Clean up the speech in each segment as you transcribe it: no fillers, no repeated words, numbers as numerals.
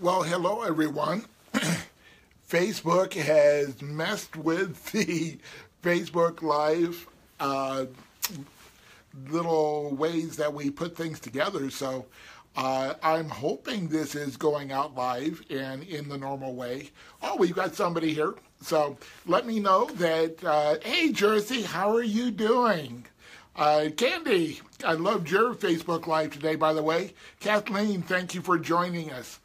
Well, hello everyone. Facebook has messed with the Facebook Live little ways that we put things together. So I'm hoping this is going out live and in the normal way. Oh, we've got somebody here. So let me know that, hey, Jersey, how are you doing? Candy, I loved your Facebook Live today, by the way. Kathleen, thank you for joining us.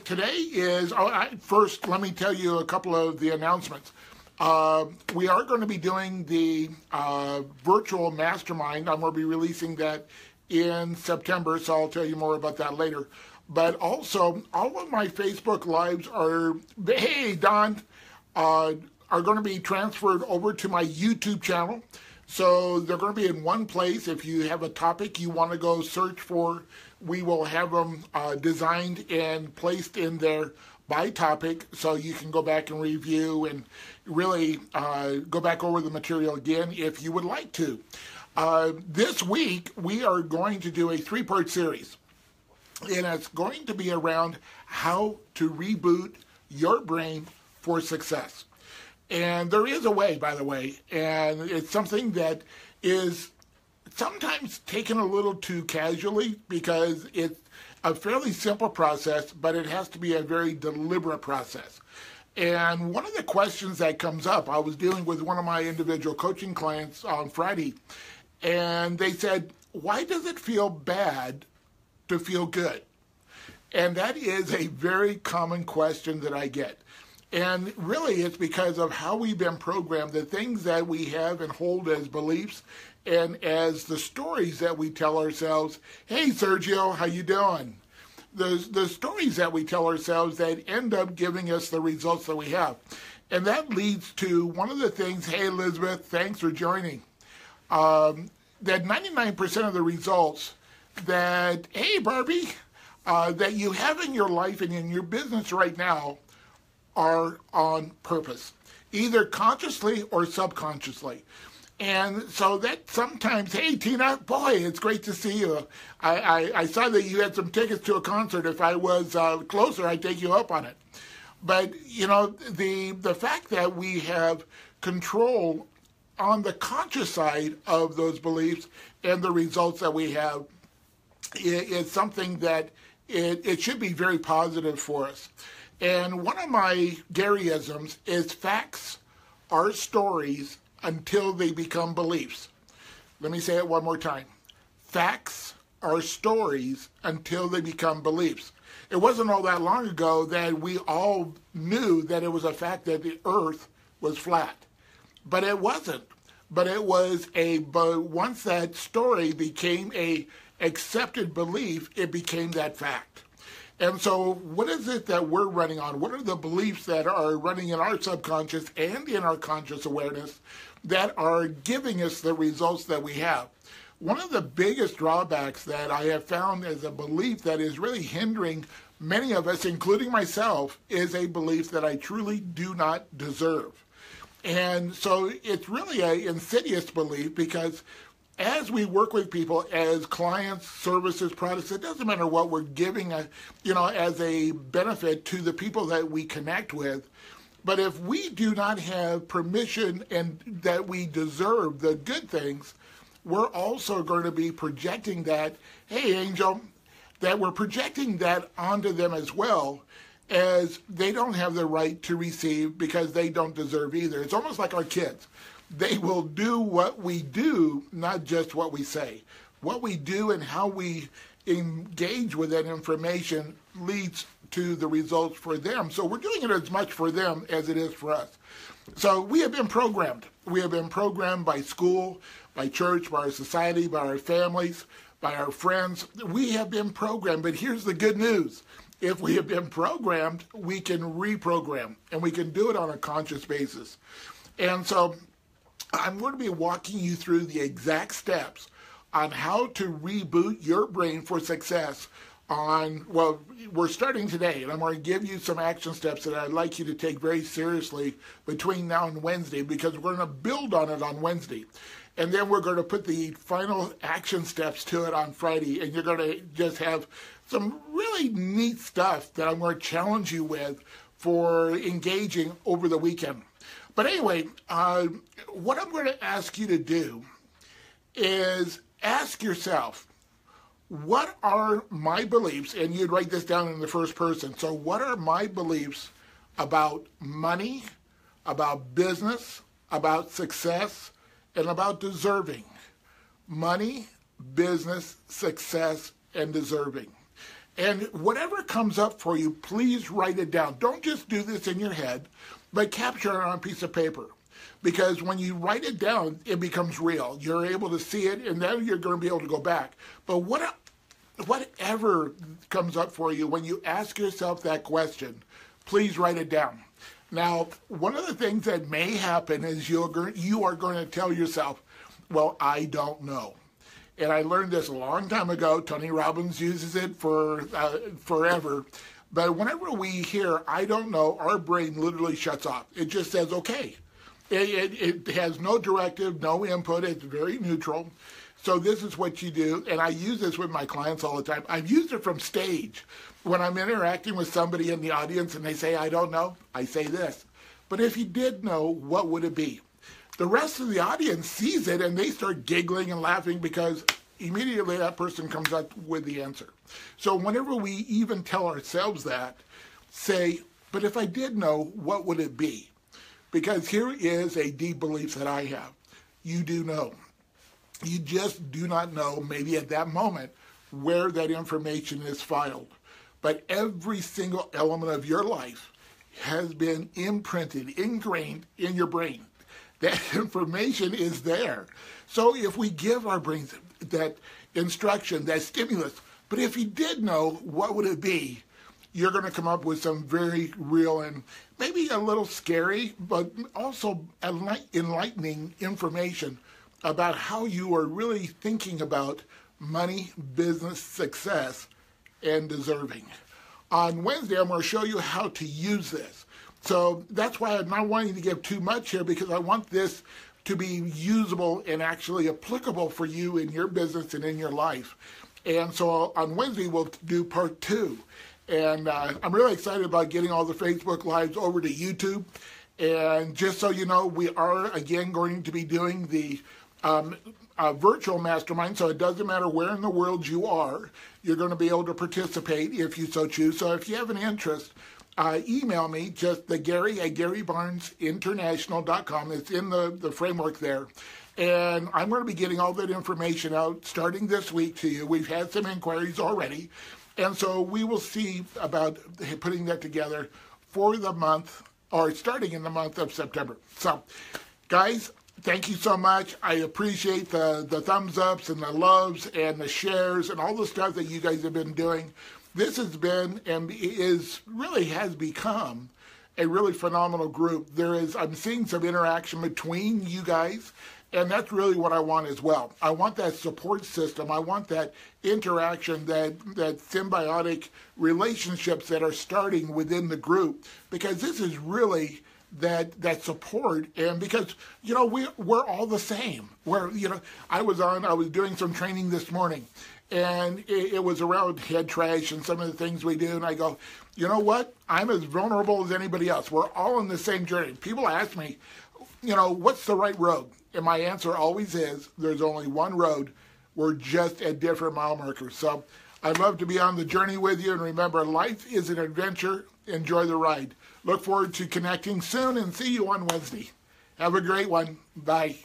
Today is, first let me tell you a couple of the announcements. We are going to be doing the virtual mastermind. I'm going to be releasing that in September, so I'll tell you more about that later. But also, all of my Facebook Lives are, hey, Don, are going to be transferred over to my YouTube channel. So they're going to be in one place. If you have a topic you want to go search for, we will have them designed and placed in there by topic, so you can go back and review and really go back over the material again if you would like to. This week, we are going to do a 3-part series, and it's going to be around how to reboot your brain for success. And there is a way, by the way, and it's something that is sometimes taken a little too casually because it's a fairly simple process, but it has to be a very deliberate process. And one of the questions that comes up, I was dealing with one of my individual coaching clients on Friday, and they said, why does it feel bad to feel good? And that is a very common question that I get. And really, it's because of how we've been programmed, the things that we have and hold as beliefs, and as the stories that we tell ourselves. Hey, Sergio, how you doing? The stories that we tell ourselves that end up giving us the results that we have. And that leads to one of the things, hey, Elizabeth, thanks for joining, that 99% of the results that, hey, Barbie, that you have in your life and in your business right now are on purpose, either consciously or subconsciously. And so that sometimes, hey, Tina, boy, it's great to see you. I saw that you had some tickets to a concert. If I was closer, I'd take you up on it. But, you know, the fact that we have control on the conscious side of those beliefs and the results that we have is something that it should be very positive for us. And one of my Garyisms is facts are stories until they become beliefs. Let me say it one more time. Facts are stories until they become beliefs. It wasn't all that long ago that we all knew that it was a fact that the earth was flat. But it wasn't. But it was but once that story became a accepted belief, it became that fact. And so what is it that we're running on? What are the beliefs that are running in our subconscious and in our conscious awareness that are giving us the results that we have? One of the biggest drawbacks that I have found as a belief that is really hindering many of us, including myself, is a belief that I truly do not deserve. And so it's really an insidious belief because as we work with people as clients, services, products, it doesn't matter what we're giving, as a benefit to the people that we connect with. But if we do not have permission and that we deserve the good things, we're also going to be projecting that, hey, Angel, that we're projecting that onto them as well, as they don't have the right to receive because they don't deserve either. It's almost like our kids. They will do what we do, not just what we say. What we do and how we engage with that information leads to the results for them. So we're doing it as much for them as it is for us. So we have been programmed. We have been programmed by school, by church, by our society, by our families, by our friends. We have been programmed, but here's the good news. If we have been programmed, we can reprogram, and we can do it on a conscious basis. And so I'm going to be walking you through the exact steps on how to reboot your brain for success we're starting today, and I'm going to give you some action steps that I'd like you to take very seriously between now and Wednesday, because we're going to build on it on Wednesday. And then we're going to put the final action steps to it on Friday. And you're going to just have some really neat stuff that I'm going to challenge you with for engaging over the weekend. But anyway, what I'm going to ask you to do is ask yourself, what are my beliefs? And you'd write this down in the first person. So what are my beliefs about money, about business, about success, and about deserving? Money, business, success, and deserving. And whatever comes up for you, please write it down. Don't just do this in your head, but capture it on a piece of paper. Because when you write it down, it becomes real. You're able to see it, and then you're going to be able to go back. But whatever comes up for you, when you ask yourself that question, please write it down. Now, one of the things that may happen is you are going to tell yourself, well, I don't know. And I learned this a long time ago. Tony Robbins uses it for forever. But whenever we hear, I don't know, our brain literally shuts off. It just says, okay. It has no directive, no input. It's very neutral. So this is what you do. And I use this with my clients all the time. I've used it from stage. When I'm interacting with somebody in the audience and they say, I don't know, I say this. But if you did know, what would it be? The rest of the audience sees it and they start giggling and laughing because immediately that person comes up with the answer. So whenever we even tell ourselves that, say, but if I did know, what would it be? Because here is a deep belief that I have. You do know. You just do not know, maybe at that moment, where that information is filed. But every single element of your life has been imprinted, ingrained in your brain. That information is there. So if we give our brains that instruction, that stimulus, but if you did know, what would it be? You're going to come up with some very real and maybe a little scary, but also enlightening information about how you are really thinking about money, business, success, and deserving. On Wednesday, I'm going to show you how to use this. So that's why I'm not wanting to give too much here, because I want this to be usable and actually applicable for you in your business and in your life. And so on Wednesday, we'll do part 2. And I'm really excited about getting all the Facebook Lives over to YouTube. And just so you know, we are, again, going to be doing the virtual mastermind. So it doesn't matter where in the world you are, you're going to be able to participate if you so choose. So if you have an interest, email me, just the Gary at GaryBarnesInternational.com. It's in the framework there. And I'm going to be getting all that information out starting this week to you. We've had some inquiries already. And so we will see about putting that together for the month, or starting in the month of September. So, guys, thank you so much. I appreciate the thumbs ups and the loves and the shares and all the stuff that you guys have been doing. This has been and has become a really phenomenal group. I'm seeing some interaction between you guys, and that's really what I want as well. I want that support system. I want that interaction, that symbiotic relationships that are starting within the group, because this is really that support. And because, we're all the same. I was doing some training this morning, and it was around head trash and some of the things we do. And I go, you know what? I'm as vulnerable as anybody else. We're all on the same journey. People ask me, what's the right road? And my answer always is, there's only one road. We're just at different mile markers. So I'd love to be on the journey with you. And remember, life is an adventure. Enjoy the ride. Look forward to connecting soon and see you on Wednesday. Have a great one. Bye.